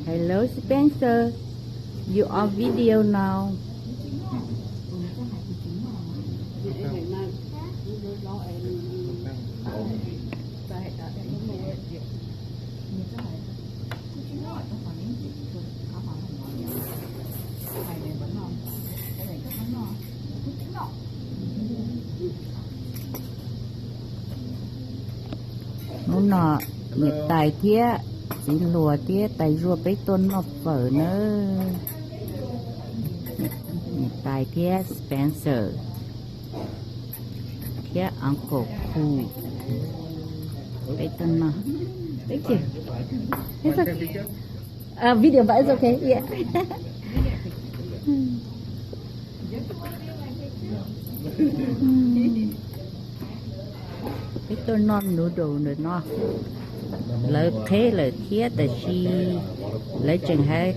Hello Spencer, you on video now. Nó nọ nhiệt tài thía chỉ lùa tía tài rùa bấy tôn nó phở nữa nhiệt tài thía Spencer thía Uncle Pooh bấy tôn nó thank you. It's okay. Video but it's okay. Yeah. Cái tôi non nụ đồ nữa nó lợi thế là thiết là she lấy chừng hay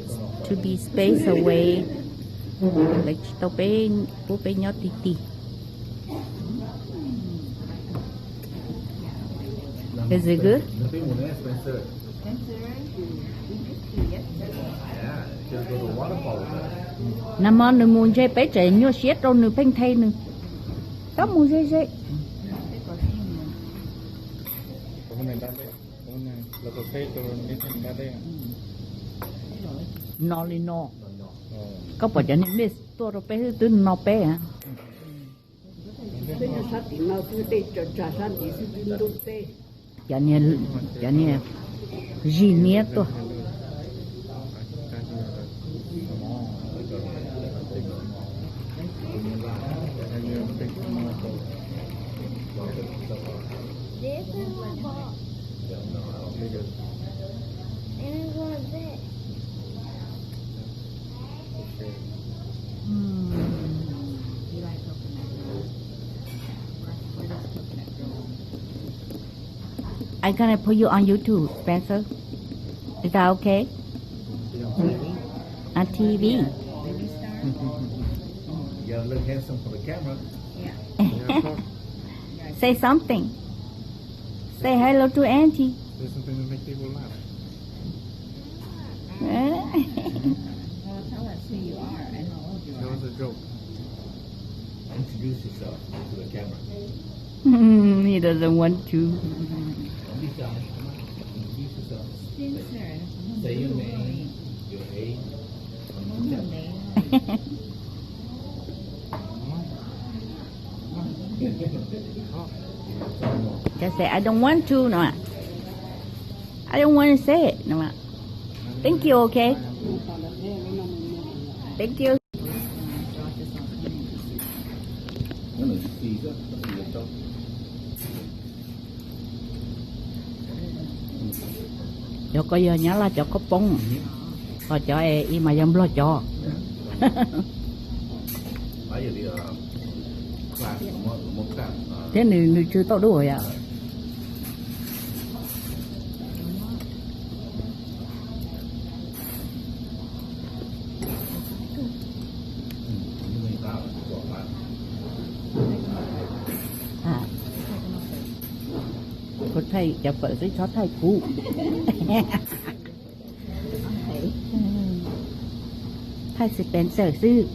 to be space away lấy tao bé bố bé nhót tí tí. Is it good? Nam on nụ muốn chơi bé chạy nhua xiết rồi nụ phanh thay nụ có muốn dây no li no có bỏ cho nên biết tôi rồi bé từ no bé hả cho nên gì nhé tôi I'm gonna put you on YouTube, Spencer. Is that okay? On TV. You gotta look handsome for the camera. Say something. Say hello to Auntie. Say something to make people laugh. Tell us who you are and how old you That are. was a joke. Introduce yourself to the camera. He doesn't want to. Don't be shy. Come on. Introduce yourself. Spencer. Say your name, your age. Just say I don't want to. No, I don't want to say it. No, thank you. Okay. Thank you. Cho có giờ nhớ là cho có bông, và cho em mà dám lo cho. Thế này chưa tốt đủ rồi à? Có thầy cho vợ với chó thầy cũ. Thầy Spencer sư.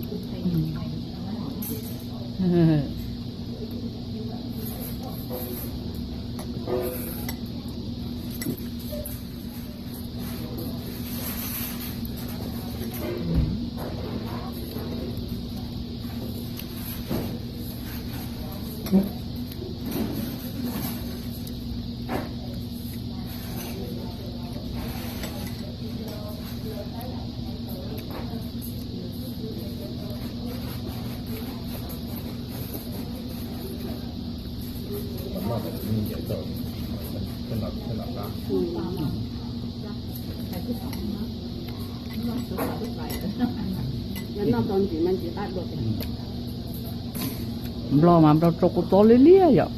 Lo mà đâu cho cô to lía lía vậy.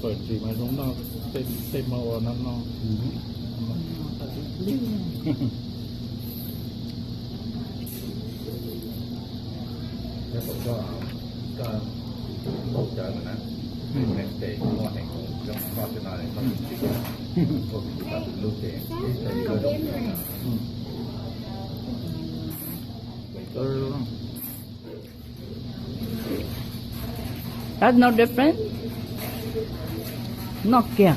ปิดสีมาตรงนอกเต็มมาวันนั้นเนาะแล้วผมก็ตกใจเหมือนกัน next day morning, just fortunately, looking. That's no different. Nó kìa.